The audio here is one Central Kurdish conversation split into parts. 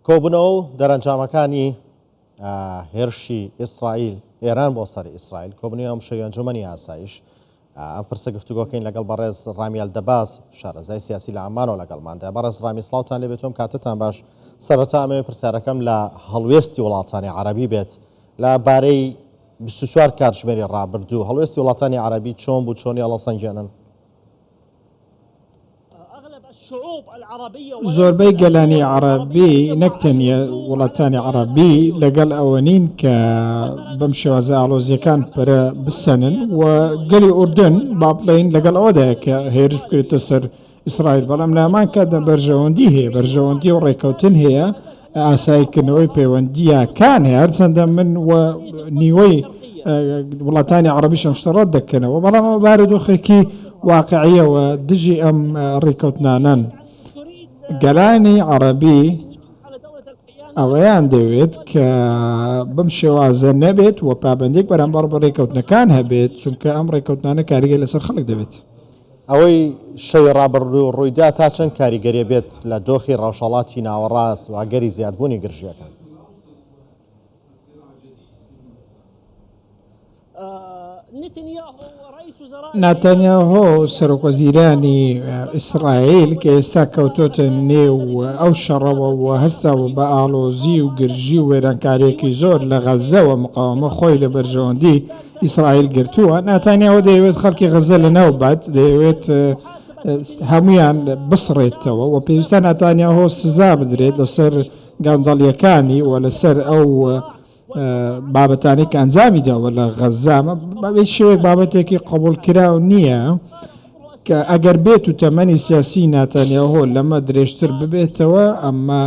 کۆبوونەوە و دەرەنجامەکانی هێرشی ئیسرائیل ئێران بۆ سەر ئیسرائیل کۆبوونی ئەم شەوی ئەنجومەنی ئاسایش ئەم پرسە گفتوگۆکەین لەگەڵ بەڕێز ڕامیال دەباس شارەزای سیاسی لە عەمانەوە لەگەڵماندا. بەڕێز ڕامی سڵاوتان لێبێت تۆم کاتتان باش. سەرەتا ئەمەوێ پرسیارەکەم لە هەڵوێستی وڵاتانی عەرەبی بێت لە بارەی 24 کاتژمێری ڕابردوو هەڵوێستی وڵاتانی عەرەبی چۆن بوو چۆنی هەڵەسەنگێنن؟ زۆربەی گەلانی عەرەبی نەکتەنیە وڵاتانی عەرەبی لەگەڵ ئەوە نین کە بەم شێوازە ئاڵۆزیەکان پەرە بسەنن و گەلی ئوردن با بڵێین لەگەڵ ئەوەدایە کە هێرش بکرێتە سەر ئیسرائیل، بەڵام لەمان کاتدا بەرژەوەندی هەیە، بەرژەوەندی و ڕێکەوتن هەیە، ئاساییکردنەوەی پەیوەندیەکان هەیە، هەرچەندە من و نیوەی وڵاتانی عەرەبیشم شتەڕەت دەکەنەوە، بەڵام ئەوە بارودۆخێکی واقعیەوە دژی ئەم ڕێکەوتنانن. گەلانی عەرەبی ئەوەیان دەوێت کە بم شێوازە نەبێت و پابندێک بەرامبەر بە ڕێکەوتنەکان هەبێت، چونکە ئەم ڕێکەوتنانە کاریگەری لەسەر خەڵک دەبێت. ئەوەی شەوی ڕابردوو ڕوویدا تا چەند کاریگەریە بێت لە دۆخی ڕەوشەڵاتی ناوەڕاست و ئەگەری زیادبوونی گرژیەکان؟ ناتانیاهۆ سەرۆکوەزیرانی ئیسرائیل کە ئێستا کەوتۆتە نێو ئەو شەڕەوە و هەستا و بە ئاڵۆزی و گرژی و وێرانکاریەکی زۆر لە غەزەوە مقاومە خۆی لە بەرژەوەندی ئیسرائیل گرتووە، ناتانیاهۆ دەیەوێت خەڵکی غەزە لەناو بات، دەیەوێت هەمویان بسڕێتەوە و پێویستە ناتانیاهۆ سزا بدرێت لەسەر گاندەڵیەکانی و لەسەر ئەو بابەتانی کە ئەنجامی داوە لە غەزامە بەبێ شێوەیە بابەتێکی قبولکراو نییە کە ئەگەر بێت و تەمەنی سیاسی ناتانیاهۆ لەمە درێژتر ببێتەوە، ئەمە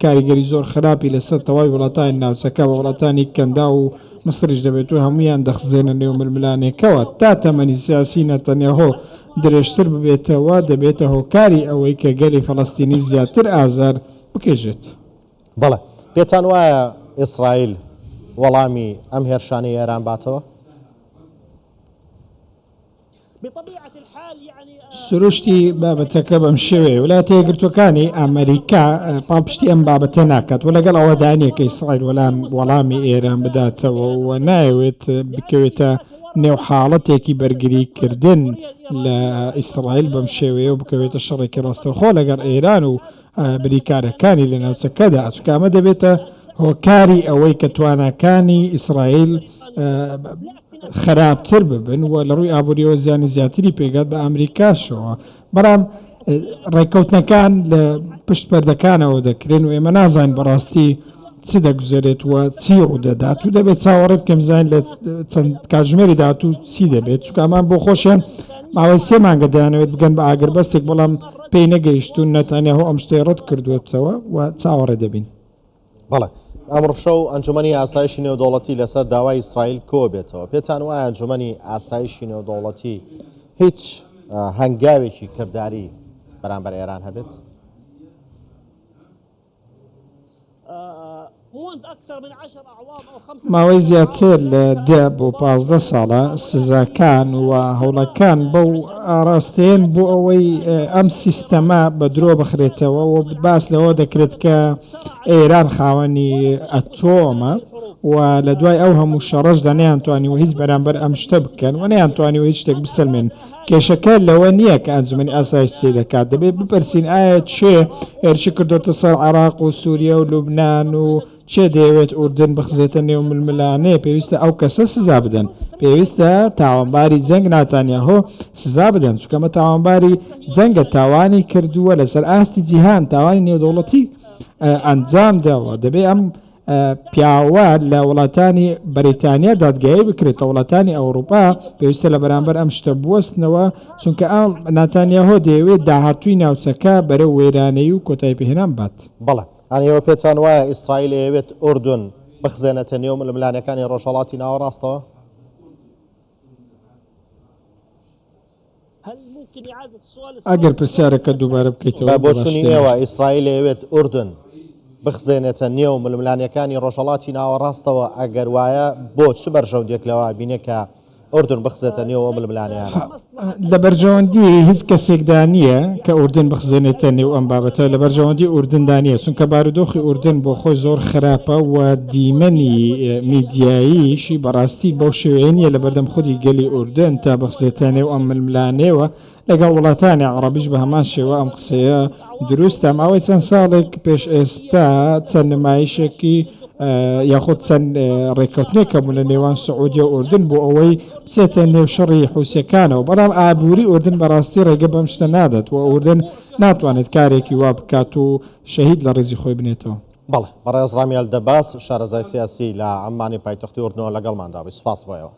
کاریگەری زۆر خراپی لەسەر تەواوی وڵاتانی ناوچەکە و وڵاتانی کەندا و مەسریش دەبێت و هەمویان دەخزێنە نێو ململانێکەوە. تا تەمەنی سیاسی ناتانیاهۆ درێژتر ببێتەوە دەبێتە هۆکاری ئەوەی کە گەلی فەڵەستینی زیاتر ئازار بکێژێت. بەڵێ پێتان وایە ئیسرائیل وەڵامی ئەم هێرشانەی ئێران باتەوە؟ سروشتی بابەتەکە بەم شێوەیە وڵاتە یەکگرتووەکانی ئەمریکا پاڵپشتی ئەم بابەتە ناکات و لەگەڵ ئەوەدانە کە ئیسرائیل وەڵامی ئێران بداتەوە و نایەوێت بکەوێتە نێو حاڵەتێکی بەرگریکردن لە ئیسرائیل بەم شێوەیە و بکەوێتە شەڕێکی ڕاستەوخۆ لەگەڵ ئێران و بریکارەکانی لە ناوچەکەدا، چونکە ئەمە دەبێتە هۆکاری ئەوەی کە تواناکانی ئیسرائیل خراپتر ببن و لە ڕووی ئابوووریەوە زیانی زیاتری پێگات بە ئەمریکاشەوە. بەڵام ڕێکەوتنەکان لە پشت پەردەکانەوە دەکرێن و ئێمە نازانین بەڕاستی چ دەگوزارێت و چی ڕوودەدات و دەبێت چاوەڕێ بکەم زانین لە چەند کاتژمێری داهات و چی دەبێت، چونکە ئەمان بۆ خۆشیان ماوەی 3 مانگە دەیانەوێت بگەن بە ئاگربەستێک، بەڵام پێی نەگەیشتون نەتانیاهۆ ئەم شتەی ڕەت کردوێتەوە و چاوەڕێ دەبین. بەڵێ ئەمڕۆ شەو ئەنجومەنی ئاسایشی نێودەوڵەتی لەسەر داوای ئیسرائیل کۆ بێتەوە. پێتان وایە ئەنجومەنی ئاسایشی نێودەوڵەتی هیچ هەنگاوێکی کردداری بەرامبەر ئێران هەبێت؟ ماوەی زیاتر لە 10 بۆ 15 ساڵە سزاکان و هەوڵەکان بەو ئاراستەیەن بۆ ئەوەی ئەم سیستەمە بە درۆ بخرێتەوە و باس لەوە دەکرێت کە ئێران خاوەنی ئەتۆمە و لە دوای ئەو هەموو شەڕەشدا نەیانتوانی و هیچ بەرامبەر ئەم شتە بکەن و نەیانتوانی و هیچ شتێک بسەلمێن. کێشەکە لەوە نییە کە ئەنجومەنی ئاسایش چی دەکات، دەبێت بپرسین ئایا چێ هێرشی کردوتە سەر عێراق و سووریا و لوبنان و چێ دەیەوێت ئوردن بخزێتە نێو ململانەیە، پێویستە ئەو کەسە سزا بدەن، پێویستە تاوانباری جەنگ ناتانیاهۆ سزا بدەن، چونکەمە تاوانباری جەنگە، تاوانی کردووە لەسەر ئاستی جیهان، تاوانی نێودەوڵەتی ئەنجام داوە. دەبێت ئەم پیاوە لە وڵاتانی بەریتانیا دادگایی بکرێتە وڵاتانی ئەوروپا، پێویستە لە بەرامبەر ئەم شتە بوەستنەوە، چونکە ئەم ناتانیاهۆ دەیەوێت داهاتووی ناوچەکە بەرەو وێرانەی و کۆتایی پێهێنان بات. بەڵێ ئەنیەوە پێتان وایە ئیسرائیل ئەوێت ئوردون بخزێنێتە نێو ململانەکانی ڕۆژهەڵاتی ناوەڕاستەوە؟ ئەگەر پرسیارەکە دووبارە بکەیتەوە بۆچوونی ئێوە ئیسرائیل ئەوێت ئوردون بخزێنێتە نێو ململانەکانی ڕۆژهەڵاتی ناوەڕاستەوە، ئەگەر وایە بۆ چ بەرژەوندێک لەوە بینێت کە ئوردن بخزێتە نێو ئەم ململانیانە. لە بەرژەوەندی هیچ کەسێکدا نییە کە ئوردن بخزێنێتە نێو ئەم بابەتە لە بەرژەوەندی ئوردندا نیە، چونکە بارودۆخی ئوردن بۆ خۆی زۆر خراپە و دیمەنی میدیاییشی بەڕاستی بەو شێوەیە نیە لە بەردەم خودی گەلی ئوردن تا بخزێتە نێو ئەم ململانەوە لەگەڵ وڵاتانی عەرەبیش بە هەمان شێوە ئەم قسەیە دروستە. ماوەی چەند ساڵێک پێش ئێستا چەند نمایشێکی یاخود چەند ڕێککەوتنێکە بوو لە نێوان سعودی و ئوردن بۆ ئەوەی بچێتە نێو شەڕی حوسەکانەوە، بەڵام ئابووری ئوردن بەڕاستی ڕێگە بەم شتە نادات و ئوردن ناتوانێت کارێکی وا بکات و شەهید لە ڕێزی خۆی بنێتەوە. بەڵێ بەڕێز ڕامیال دەباس شارەزای سیاسی لە عەمانی پایتەختی ئوردنەوە لەگەڵماندا بووی. سوپاس بۆیەوە.